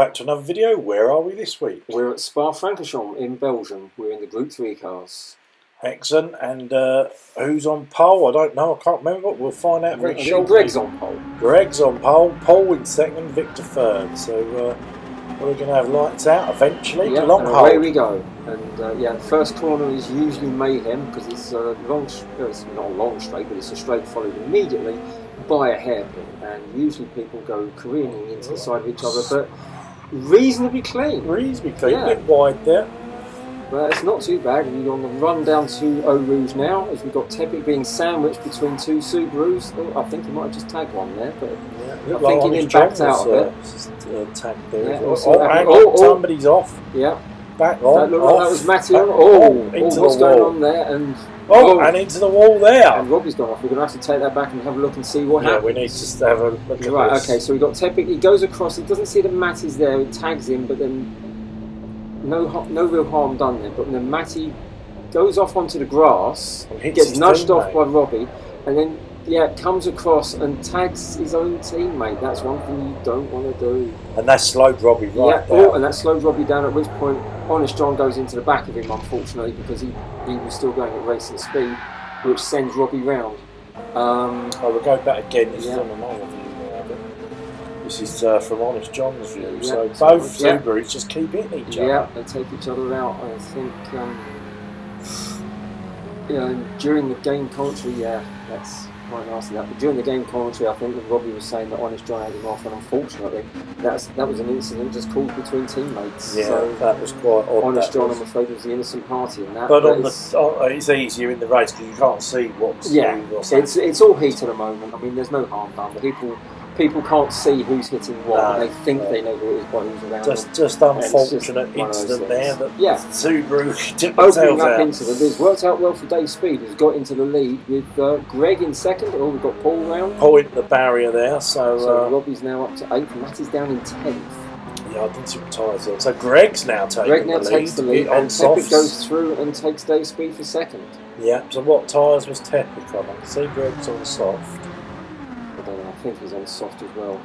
back to another video. Where are we this week? We're at Spa-Francorchamps in Belgium. We're in the Group 3 cars. Excellent. And who's on pole? I don't know. I can't remember. But we'll find out very shortly. Greg's on pole. Greg's on pole. Paul in second. Victor third. So we're going to have lights out eventually. Yeah, long and hole. away we go. And yeah, the first corner is usually mayhem because it's a long. It's not a long straight, but it's a straight followed immediately by a hairpin. And usually people go careening into the side of each other, but reasonably clean. Reasonably clean. Yeah. A bit wide there. But it's not too bad. We're on the run down to Eau Rouge now, as we've got Tepic being sandwiched between two Subarus. Oh, I think he might have just tagged one there, but Yeah. I think he then backed out of it. Tagged there. Yeah, Somebody's off. Yeah. Back on. That looked like that was Matty on. Into What's the going wall. on there? And and into the wall there. And Robbie's gone off. We're going to have to take that back and have a look and see what happens. We need to just have a look at Right, this. okay, so we've got Tepic. He goes across. He doesn't see that Matty's there. It tags him, but then no real harm done there. But then Matty goes off onto the grass, gets nudged off by Robbie, and then comes across and tags his own teammate. That's one thing you don't want to do. And that slowed Robbie right down. And that slowed Robbie down, at which point Honest John goes into the back of him, unfortunately, because he was still going at racing speed, which sends Robbie round. We'll go back again. This is on another view now. This is from Honest John's view. Yeah, so both Subarus just keep hitting each other. Yeah, they take each other out. I think during the game commentary, that's quite nasty. But during the game commentary, I think that Robbie was saying that Honest John had him off, and unfortunately, that was an incident just caused between teammates. Yeah, so that was quite odd. Honest John, I'm afraid, was the innocent party in that. But it's easier in the race because you can't see what's it's all heat at the moment. I mean, there's no harm done, but people can't see who's hitting what, and they think they know who it is by who's around them. Just unfortunate incident there that Subaru took opening up into the lead. Worked out well for Dave Speed, who's got into the lead with Greg in second. We've got Paul round. Paul into the barrier there, so Robbie's now up to 8th, and Matty's down in 10th. Yeah, I didn't see what tyres on. So Greg's now taking the lead. Takes the lead, and Tepic goes through and takes Dave Speed for second. Yeah, so what tyres was Tepic on? I can see Greg's on soft. I don't know, I think he's on soft as well.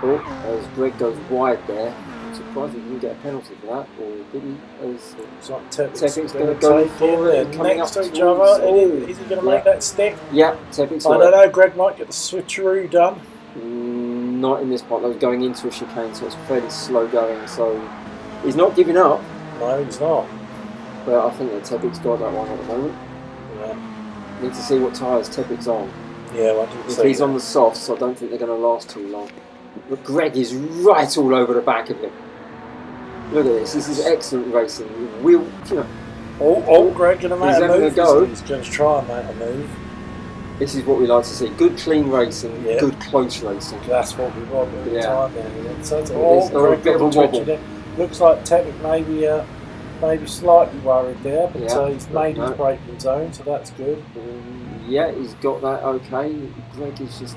As Greg goes wide there, I'm surprised he didn't get a penalty for that, or did he? It's like Tepic's going to go for it, next to each other. Is he going to make that stick? Yeah, Tepic's I don't know, Greg might get the switcheroo done. Not in this part, that was going into a chicane, so it's fairly slow going, so he's not giving up. No, he's not. But I think that Tepic's got that one at the moment. Yeah. Need to see what tyres Tepic's on. Yeah, well, I didn't see If he's on the softs, I don't think they're going to last too long. But Greg is right all over the back of him. Look at this. This is excellent racing. Greg going to make a move. He's going to try and make a move. This is what we like to see. Good, clean racing. Yeah. Good, close racing. That's what we want all the time. A bit of a wobble. Looks like Tepic maybe slightly worried there, but he's made his braking zone, so that's good. He's got that okay. Greg is just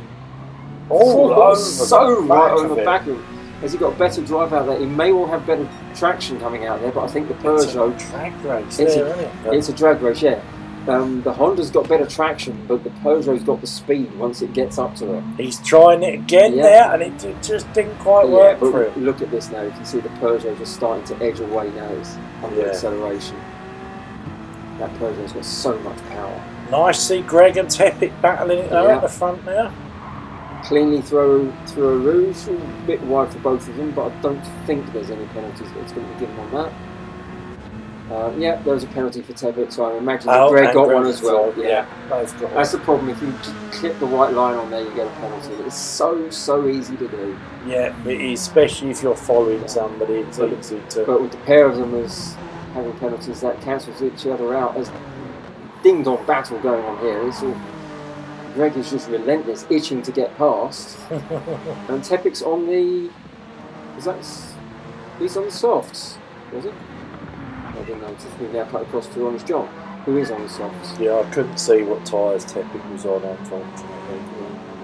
right over the back of him. Has he got a better drive out there? He may well have better traction coming out there, but I think the Peugeot... It's a drag race It's a drag race, yeah. The Honda's got better traction, but the Peugeot's got the speed once it gets up to it. He's trying it again there, and it just didn't quite work for him. Look at this now. You can see the Peugeot just starting to edge away now. It's under acceleration. That Peugeot's got so much power. Nice to see Greg and Tepic battling it there at the front now. Cleanly through a Rouge, a bit wide for both of them, but I don't think there's any penalties that's going to be given on that. There was a penalty for Tepic, so I imagine that Greg got one as well. Yeah, that's the problem. If you clip the white line on there, you get a penalty. It's so easy to do. Yeah, it is, especially if you're following somebody. It's easy to. But with the pair of them as having penalties, that cancels each other out. There's ding-dong battle going on here. Greg is just relentless, itching to get past. And Tepic's on the... He's on the softs, was he? I didn't notice. We've now cut across to Honest John, who is on the softs. Yeah, I couldn't see what tyres Tepic was on, unfortunately.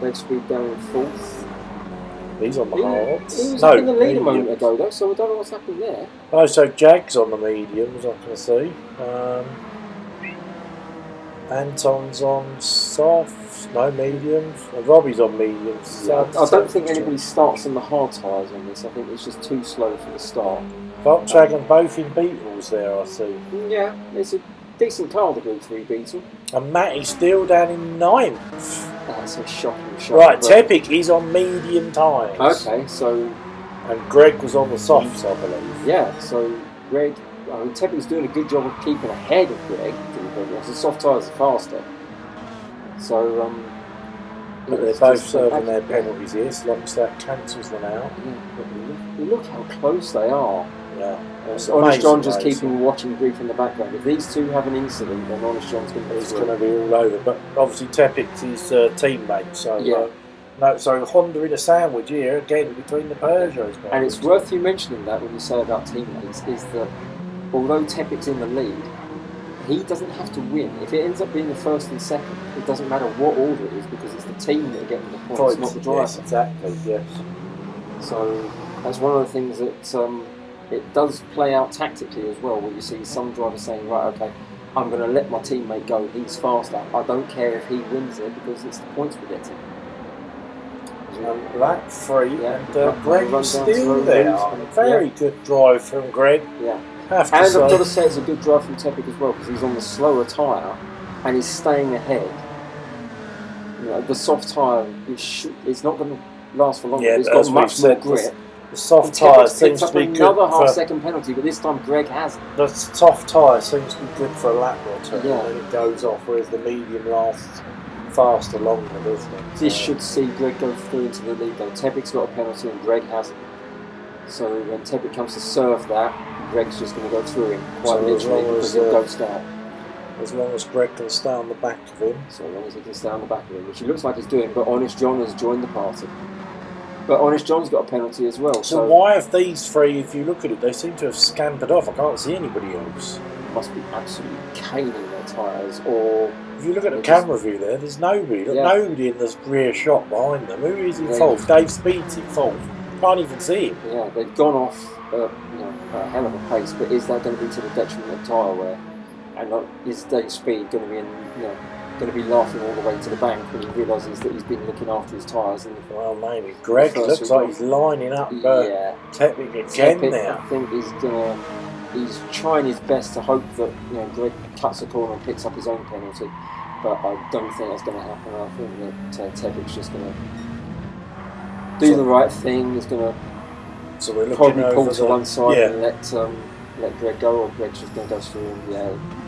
Red Speed down in 4th. He's on the hards. He was in the lead a moment ago, though, so I don't know what's happened there. Oh, so Jag's on the mediums, I can see. Anton's on soft. no mediums. Well, Robbie's on mediums. Yeah, I don't think anybody starts on the hard tyres on this. I think it's just too slow for the start. Volkswagen both in Beetles there, I see. Yeah, it's a decent car, the Group 3 Beetle. And Matty's still down in 9th. That's a shocking. Right, Tepic is on medium tyres. Okay, so... And Greg was on the softs, I believe. Yeah, so Greg... I mean, Tepic's doing a good job of keeping ahead of Greg. The soft tyres are faster. So, but they're both serving their penalties here, so long as that cancels them out. Yeah, look how close they are. Yeah. Honest John just keeping watching brief in the background. If these two have an incident, then Honest John's going to be all over. But obviously Tepic's his teammate, so yeah. No, so Honda in a sandwich here again between the Peugeots. And it's worth you mentioning that when you say about teammates is that although Tepic's in the lead, he doesn't have to win. If it ends up being the first and second, it doesn't matter what order it is because it's the team that are getting the points, not the driver. Yes, exactly. Yes. So that's one of the things that it does play out tactically as well. Where you see some drivers saying, right, okay, I'm going to let my teammate go. He's faster. I don't care if he wins it because it's the points we're getting. Lap 3, and Greg's still there. Very good drive from Greg. Yeah. I've got to say it's a good drive from Tepic as well because he's on the slower tyre and he's staying ahead. You know, the soft tyre, it's not going to last for long. Yeah, it's got much more grip. The soft tyre seems to be good. Another half-second penalty, but this time Greg hasn't. The soft tyre seems to be good for a lap or two, yeah. and then it goes off, whereas the medium lasts faster, longer, doesn't it? This should see Greg go through into the lead though. Tepic's got a penalty and Greg hasn't. So when Tepic comes to serve that, Greg's just going to go through him quite literally because he'll go start. As long as Greg can stay on the back of him. So long as he can stay on the back of him, which he looks like he's doing, but Honest John has joined the party. But Honest John's got a penalty as well. So why have these three, if you look at it, they seem to have scampered off. I can't see anybody else. Must be absolutely caning their tyres, or... If you look at the camera view there's nobody. Nobody in the rear shot behind them. Who is in fourth? Dave Speed's in fourth. Can't even see him. Yeah, they've gone off a hell of a pace, but is that going to be to the detriment of tyre wear? And is Dave Speed going to be going to be laughing all the way to the bank when he realises that he's been looking after his tyres? And well, maybe Greg looks like he's lining up. Tepic again now. I think he's trying his best to hope that Greg cuts a corner and picks up his own penalty, but I don't think that's going to happen. I think that Tepic's just going to do the right thing. He's going to probably pull to one side and let Greg go, or Greg's just going to go through.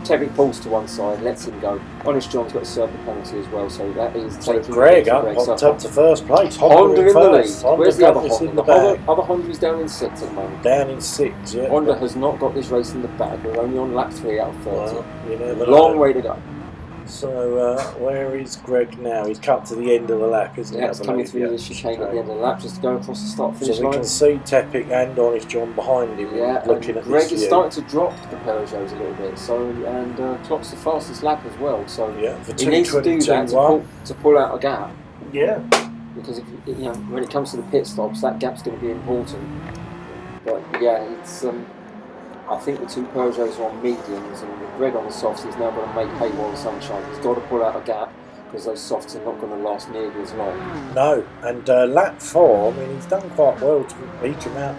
Tepic pulls to one side, lets him go. Honest John's got to serve the penalty as well, so that is taking Greg up to first place. Honda in the lead. Where's the other Honda? The other Honda is down in 6 at the moment. Down in 6, yeah. Honda has not got this race in the bag. We're only on lap 3 out of 30. Well, you never Long way to go. So where is Greg now? He's cut to the end of the lap, isn't he? Yeah, it's coming through the chicane at the end of the lap just to go across the start-finish line. So we can see Tepic and Honest John behind him looking at Greg this is starting to drop the Peugeots a little bit, and clocks the fastest lap as well. So he needs to do that to pull out a gap. Yeah. Because when it comes to the pit stops, that gap's going to be important. But it's... I think the two Peugeots are on mediums, and with Greg on the softs, he's now going to make hay while the sun shines. He's got to pull out a gap because those softs are not going to last nearly as long. No, and lap 4, I mean, he's done quite well to beat him out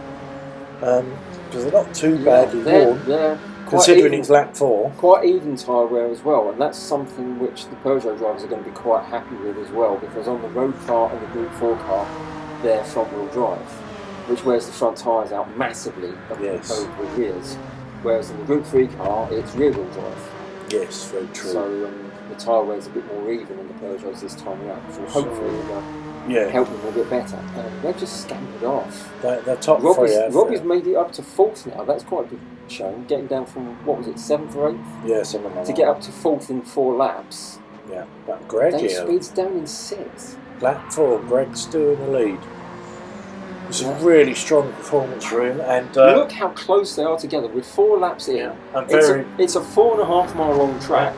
because they're not too badly worn. Considering it's lap 4. Quite even tyre wear as well, and that's something which the Peugeot drivers are going to be quite happy with as well, because on the road car and the Group 4 car, they're front-wheel drive, which wears the front tyres out massively over the rears. Whereas in the Group 3 car, it's rear-wheel drive. Yes, very true. So the tyre wear's a bit more even on the Peugeots this time around, so hopefully help them a bit better. They've just scampered off. They're top Robbie's made it up to 4th now. That's quite a good showing. Getting down from, 7th or 8th? Yeah, something like that. To get up to 4th in 4 laps. Yeah, but Greg Dave Speed's down in 6th. Lap 4, Greg's still in the lead. It's a really strong performance for him, and look how close they are together. With 4 laps in, it's a 4.5 mile long track.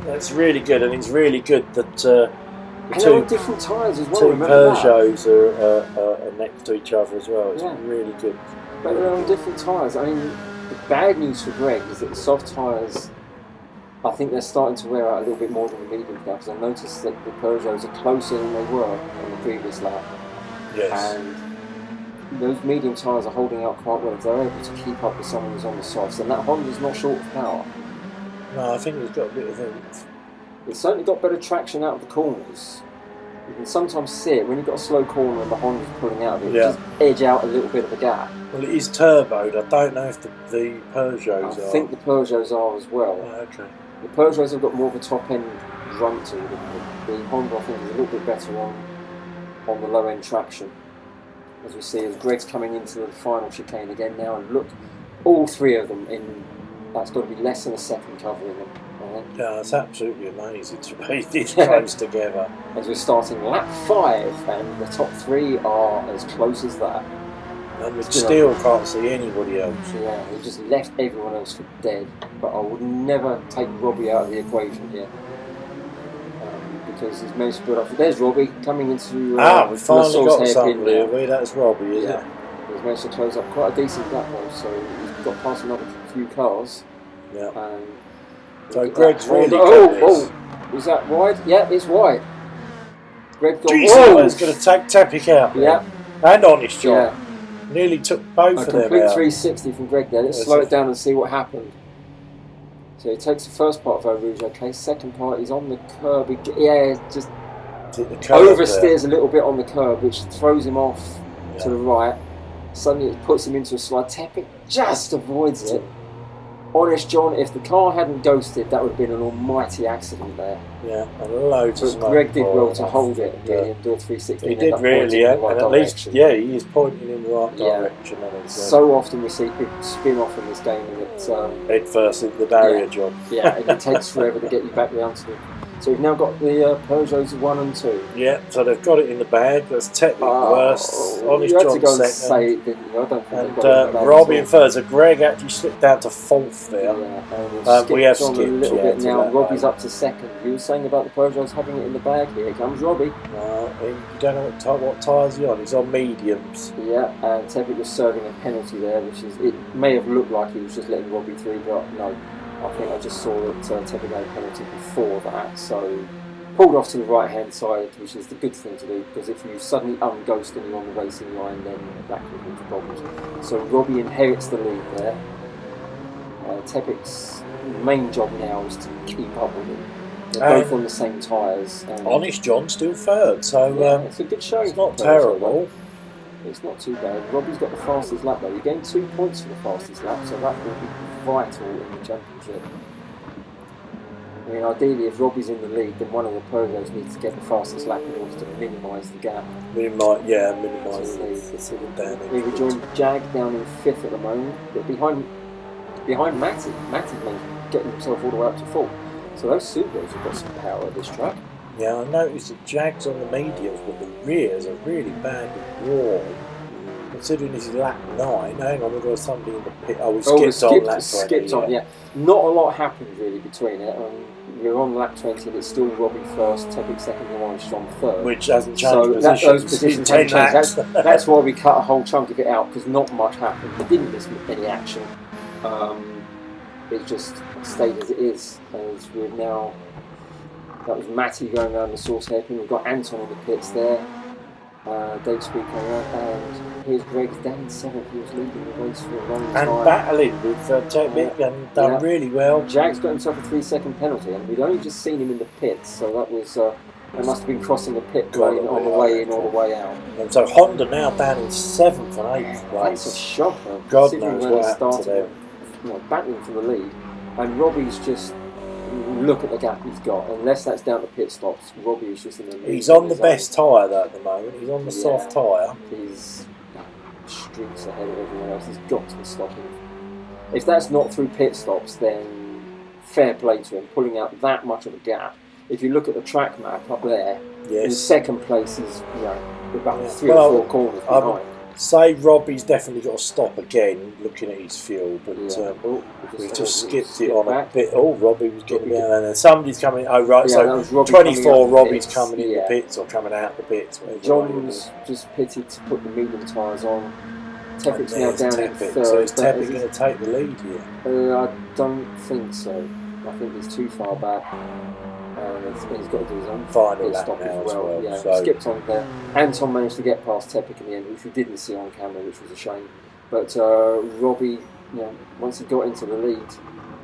That's really good, and it's really good that they're on different tyres as well. Two Peugeots are next to each other as well. It's really good. But they're on different tyres. I mean, the bad news for Greg is that the soft tyres I think they're starting to wear out a little bit more than the mediums now, because I noticed that the Peugeots are closer than they were on the previous lap. Yes. And those medium tyres are holding out quite well if they're able to keep up with someone who's on the softs. And that Honda's not short of power. No, I think it's got a bit of oomph. It's certainly got better traction out of the corners. You can sometimes see it when you've got a slow corner and the Honda's pulling out of it. Just edge out a little bit of a gap. Well, it is turboed. I don't know if the Peugeots are. I think the Peugeots are as well. Oh, okay. The Peugeots have got more of a top-end grunt to them. The Honda, I think, is a little bit better on the low-end traction. As we see, as Greg's coming into the final chicane again now, and look, all three of them in, that's got to be less than a second covering them. Yeah, it's absolutely amazing to be this close together. As we're starting lap 5, and the top 3 are as close as that. And we still can't see anybody else. Yeah, we just left everyone else for dead. But I would never take Robbie out of the equation here. Because he's managed to build up. There's Robbie coming into we finally got somebody, have we? That's Robbie, is it? He's managed to close up quite a decent gap though, so he's got past another few cars. Yeah. So Greg's really got this. Was that wide? Yeah, it's wide. Greg got it's going to take Tepic out. Yeah. And Honest John. Yeah. Nearly took both of them out. A complete 360 from Greg there. Let's slow it down and see what happened. So he takes the first part of Eau Rouge, okay. Second part, he's on the curb. Just oversteers a little bit on the curb, which throws him off to the right. Suddenly it puts him into a slide. Tepic just avoids it. Honest John, if the car hadn't ghosted, that would have been an almighty accident there. Yeah, and loads of smoke. Greg did well to hold it and get him to do a 360. He did really, and at least, he is pointing in the right direction. So often we see people spin off in this game, and it's head first into the barrier job. Yeah, and it takes forever to get you back round to them. So we've now got the Peugeots 1 and 2. Yeah, so they've got it in the bag. That's technically worse. Honest John second. And say it, didn't you? I don't think and Robbie in third. So Greg actually slipped down to 4th there. Yeah, we have skipped a little bit now. Robbie's up to 2nd. You were saying about the Peugeots having it in the bag. Here comes Robbie. You don't know what tyres he's on. He's on mediums. Yeah, and Tepic was serving a penalty there, which is, it may have looked like he was just letting Robbie through, but no. I think I just saw that Tepic had a penalty before that, so pulled off to the right hand side, which is the good thing to do, because if you suddenly unghost and you're on the racing line, then that could lead to problems. So Robbie inherits the lead there. Tepic's main job now is to keep up with him. They're both on the same tyres. Honest John still third, so it's a good show. It's not terrible. It's not too bad. Robbie's got the fastest lap though. You're getting 2 points for the fastest lap, so that will be vital in the championship. I mean, ideally, if Robbie's in the lead, then one of the Peugeots needs to get the fastest lap in order to minimise the gap. Minimise the sort of damage. We joined Jag down in 5th at the moment, but behind Matty. Matty may get himself all the way up to 4th. So those Subarus have got some power at this track. Yeah, I noticed that Jag's on the mediums, but the rears are really badly worn. Considering this is lap 9, hang on, we've got somebody in the pit. We skipped on lap 20. Yeah. Not a lot happened really between it. We're on lap 20 and it's still Robbie first, Tepic second, and Honest John third. Which hasn't changed positions. Those positions haven't changed. That's why we cut a whole chunk of it out, because not much happened. We didn't miss any action. It just stayed as it is. As we've now... That was Matty going around the source hairpin. We've got Anton in the pits there. Dave Speed coming out, and here's Greg down in 7th. He was leading the race for a long time. And battling with Tepic and done really well. Jag's got himself a 3-second penalty, and we'd only just seen him in the pits, so that was... they must have been crossing the pit lane on the way in or the way out. And so Honda now down in 7th and 8th place. That's a shocker. God knows what happened to them. Battling for the lead, and Robbie's just... Look at the gap he's got. Unless that's down to pit stops, Robbie is just in the lead. He's on the best tyre though at the moment. He's on the soft tyre. He's streets ahead of everyone else. He's got to be stopping. If that's not through pit stops, then fair play to him, pulling out that much of a gap. If you look at the track map up there, in second place is about 3 or 4 corners behind. Say Robbie's definitely got to stop again, looking at his fuel, but we just skipped it on a bit. Oh, Robbie was getting down, and then somebody's coming. Oh, right, so 24, Robbie's coming in the pits or coming out the pits. John's just pitted to put the medium tyres on. Tepic's now down in 3rd. So is Tepic going to take the lead here? I don't think so. I think he's too far back. He's got to do his own final lap stop now as well. Yeah, so. Skipped on there. Anton managed to get past Tepic in the end, which we didn't see on camera, which was a shame. But Robbie, once he got into the lead,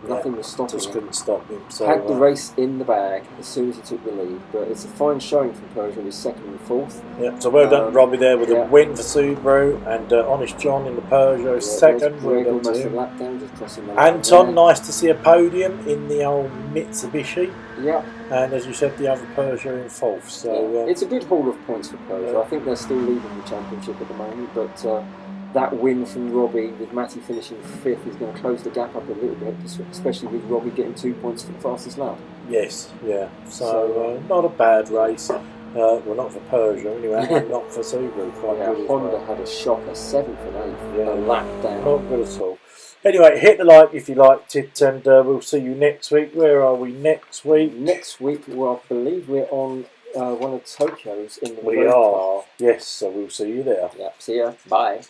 nothing was stopping him. Just couldn't stop him. So, had the race in the bag as soon as he took the lead. But it's a fine showing from Peugeot, his second and fourth. Yeah, so well done, Robbie, there with a win for Subaru, and Honest John in the Peugeot second. Well done to him. Lap down, just crossing the Anton, nice to see a podium in the old Mitsubishi. Yeah. And as you said, the other Peugeot in fourth. So it's a good haul of points for Peugeot. Yeah. I think they're still leading the championship at the moment, but that win from Robbie, with Matty finishing fifth, is going to close the gap up a little bit, especially with Robbie getting 2 points for the fastest lap. Yes, yeah. So not a bad race. Well, not for Peugeot anyway, and not for Subaru. Honda had a shocker, 7th and 8th, a lap down. Not good at all. Anyway, hit the like if you liked it, and we'll see you next week. Where are we next week? Next week, well, I believe we're on one of Tokyo's in the We are. Car. Yes, so we'll see you there. Yeah, see ya. Bye.